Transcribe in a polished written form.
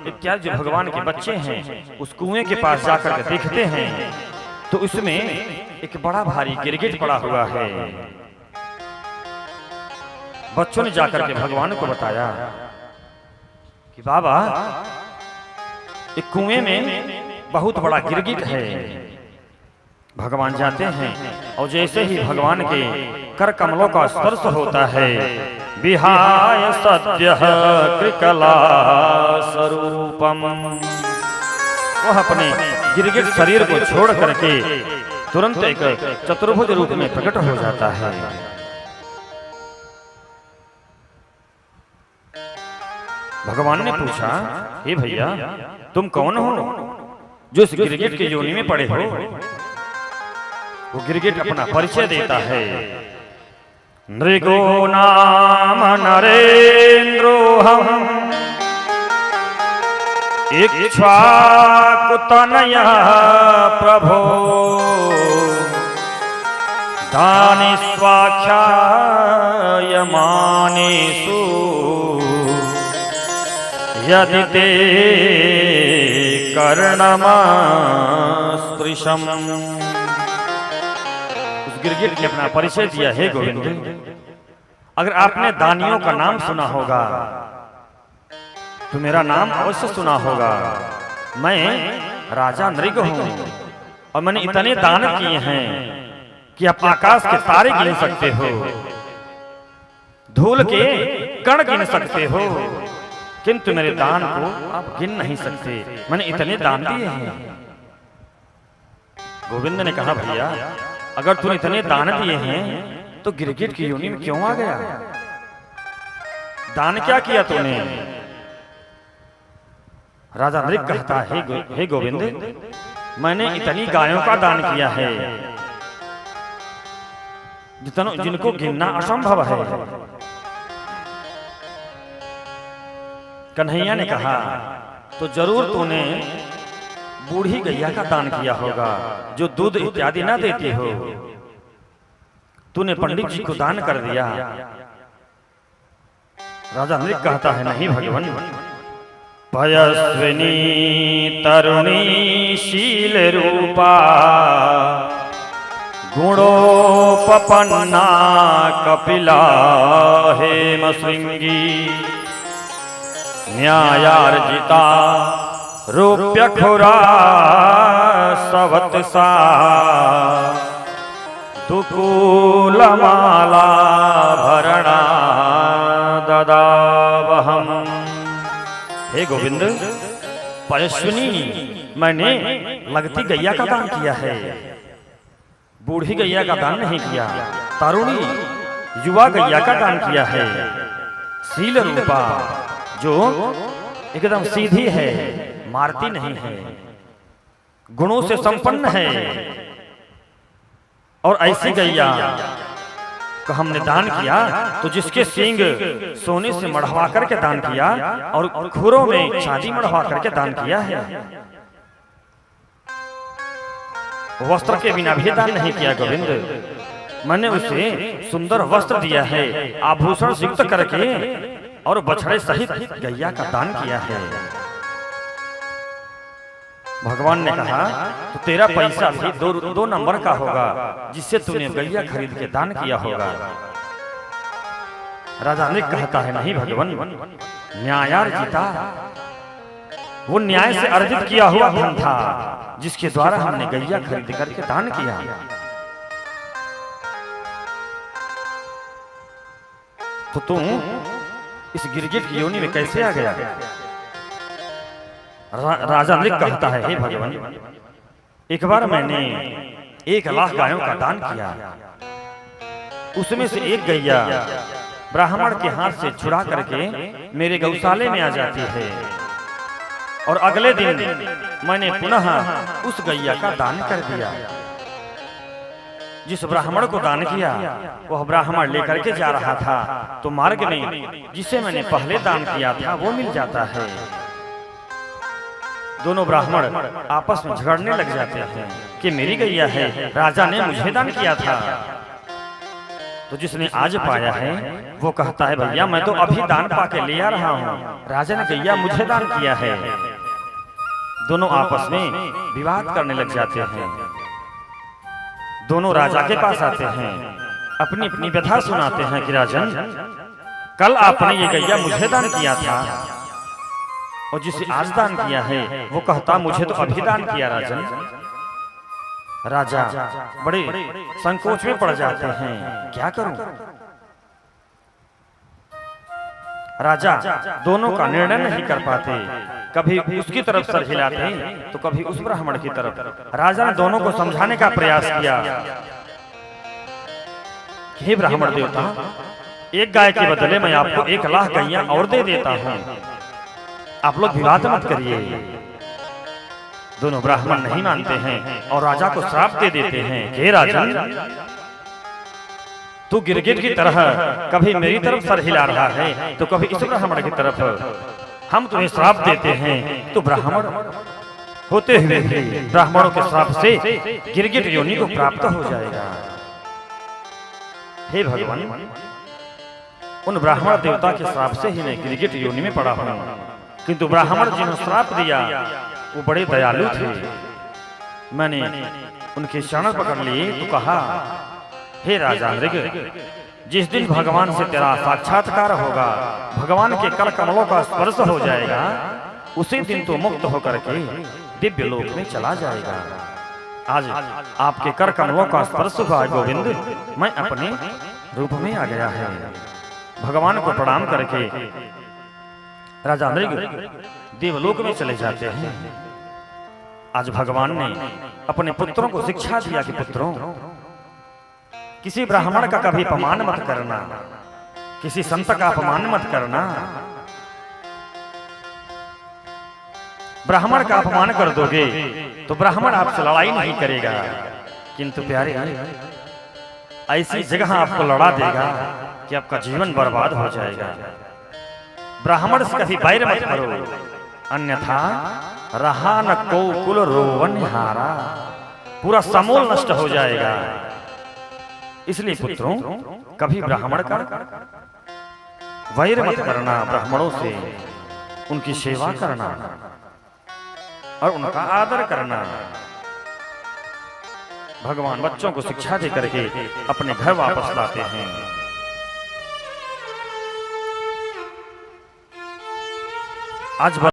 इत्यादि जो भगवान के बच्चे हैं उस कुएं के पास जाकर के देखते हैं तो उसमें एक बड़ा भारी गिरगिट पड़ा हुआ है। बच्चों ने जाकर के भगवान को बताया कि बाबा एक कुएं में बहुत बड़ा गिरगिट है। भगवान जाते हैं और जैसे ही भगवान के कर कमलों का स्पर्श होता है, विहाय सद्यः कृकला स्वरूपम, वह अपने गिरगिट शरीर को छोड़ करके तुरंत एक चतुर्भुज रूप में प्रकट हो जाता है। भगवान ने पूछा, हे भैया तुम कौन हो जो इस गिरगिट की योनि में पड़े हो? वो गिरगिट अपना परिचय देता है। नृगो नाम नरेन्द्रोऽहम् इक्ष्वाकुतनयः प्रभो दानीष्वाख्यायमानेषु यदि ते कर्णमस्पृशम्। उस गिरगिट ने अपना परिचय दिया, है गोविंद अगर आपने दानियों का नाम सुना होगा तो मेरा नाम अवश्य सुना होगा। मैं राजा नृग हूं और मैंने इतने दान किए हैं कि आप आकाश के तारे गिन सकते हो, धूल के कण गिन सकते हो, किंतु मेरे दान को आप गिन नहीं सकते। मैंने इतने दान दिए हैं। गोविंद ने कहा, भैया अगर तूने इतने दान दिए हैं तो गिरगिट की योनि में क्यों आ गया? दान क्या किया तूने? राजा नृग कहता है, हे गोविंद मैंने इतनी गायों का दान किया है जिनको गिनना असंभव है। कन्हैया ने कहा, तो जरूर तूने बूढ़ी गैया का दान किया होगा जो दूध इत्यादि ना देती हो। तूने पंडित जी को दान कर दिया। राजा नृग कहता है, नहीं भगवान, पयस्विनी तरुणी शील रूपा गुणोपपन्ना कपिला हेम श्रृंगी न्यायार्जिता रूप्यखुरा सवत्सा दुकूलमाला भरणा ददावहम्। हे गोविंद पयस्विनी मैंने लगती गैया का दान किया है, बूढ़ी गैया का दान नहीं किया। तरुणी युवा गैया का दान किया है। शील रूपा जो एकदम सीधी है, मारती नहीं है, गुणों से संपन्न है, और ऐसी गैया का हमने दान किया तो जिसके सींग सोने से मढ़वा करके दान किया और खुरों में चांदी मढ़वा करके दान किया है। वस्त्र के बिना भी दान नहीं किया गोविंद, मैंने उसे सुंदर वस्त्र दिया है, आभूषण युक्त करके, और बछड़े सहित गैया का दान किया है। भगवान ने कहा, तो तेरा पैसा भी दो नंबर का होगा जिससे तूने गैया खरीद के दान किया होगा। राजा ने कहता है, नहीं भगवान, न्यायार्जिता वो न्याय से अर्जित किया हुआ धन था जिसके द्वारा हमने गैया खरीद करके दान किया। तो तुम इस गिरगिट की योनि में कैसे आ गया? राजा नृग कहता है, हे भगवान एक बार मैंने 1,00,000 गायों का दान किया, उसमें से एक गैया ब्राह्मण के हाथ से छुड़ा करके मेरे गौशाले में आ जाती है, और अगले दिन मैंने पुनः उस गैया का दान कर दिया। जिस ब्राह्मण को दान किया वह ब्राह्मण लेकर के जा रहा था तो मार्ग में जिसे मैंने पहले दान किया था वो मिल जाता है। दोनों ब्राह्मण आपस में झगड़ने लग जाते हैं कि मेरी गैया है, राजा ने मुझे दान किया था। तो तो जिसने आज पाया है वो कहता है भैया मैं तो अभी दान पाके ले आ रहा हूँ, राजा ने गैया मुझे दान किया है। दोनों आपस में विवाद करने लग जाते हैं। दोनों राजा के पास आते हैं, अपनी अपनी व्यथा सुनाते हैं कि राजन कल आपने ये गैया मुझे दान किया था और जिसे आज दान किया है वो कहता मुझे तो अभी दान किया राजन। राजा बड़े संकोच में पड़ जाते हैं, क्या करूं। राजा दोनों का निर्णय नहीं कर पाते, कभी उसकी तरफ सर हिलाते तो कभी उस ब्राह्मण की तरफ। राजा ने दोनों को समझाने का प्रयास किया, हे ब्राह्मण देवता, एक गाय के बदले मैं आपको 1 लाख गैया और दे देता हूं, आप लोग विवाद मत करिए। दोनों ब्राह्मण नहीं मानते हैं और राजा को श्राप दे देते हैं, हे राजन तू गिरगिट की तरह कभी मेरी तरफ सर हिला रहा है तो कभी इस ब्राह्मण की तरफ, हम तुम्हें श्राप देते हैं तो ब्राह्मण होते हुए ब्राह्मणों के श्राप से गिरगिट योनि को प्राप्त हो जाएगा। हे भगवान, उन ब्राह्मण देवता के श्राप से ही मैं गिरगिट योनि में पड़ा हूं, किंतु ब्राह्मण जिन्होंने श्राप दिया वो बड़े दयालु थे। मैंने उनके शरण पकड़ लिए तो कहा, हे राजा मृग, जिस दिन भगवान से तेरा साक्षात्कार होगा, भगवान के कर कमलों का स्पर्श हो जाएगा, उसी दिन तो मुक्त होकर के दिव्य लोक में चला जाएगा। आज आपके कर कमलों का स्पर्श हुआ गोविंद, मैं अपने रूप में आ गया है। भगवान को प्रणाम करके राजा मृग देवलोक में चले जाते हैं। आज भगवान ने अपने पुत्रों को शिक्षा दिया कि पुत्रों, किसी ब्राह्मण का कभी अपमान मत करना, किसी संत का अपमान मत करना। ब्राह्मण का अपमान कर दोगे तो ब्राह्मण आपसे लड़ाई नहीं करेगा, किंतु प्यारे ऐसी जगह आपको लड़ा देगा कि आपका जीवन बर्बाद हो जाएगा। ब्राह्मण से कभी बैर मत करो, अन्यथा रहा न को कुल रोवन हारा, पूरा समूल नष्ट हो जाएगा। इसलिए पुत्रों, कभी ब्राह्मण का वैर मत करना, ब्राह्मणों से उनकी सेवा करना और उनका आदर करना। भगवान बच्चों को शिक्षा दे करके अपने घर वापस लाते हैं। आज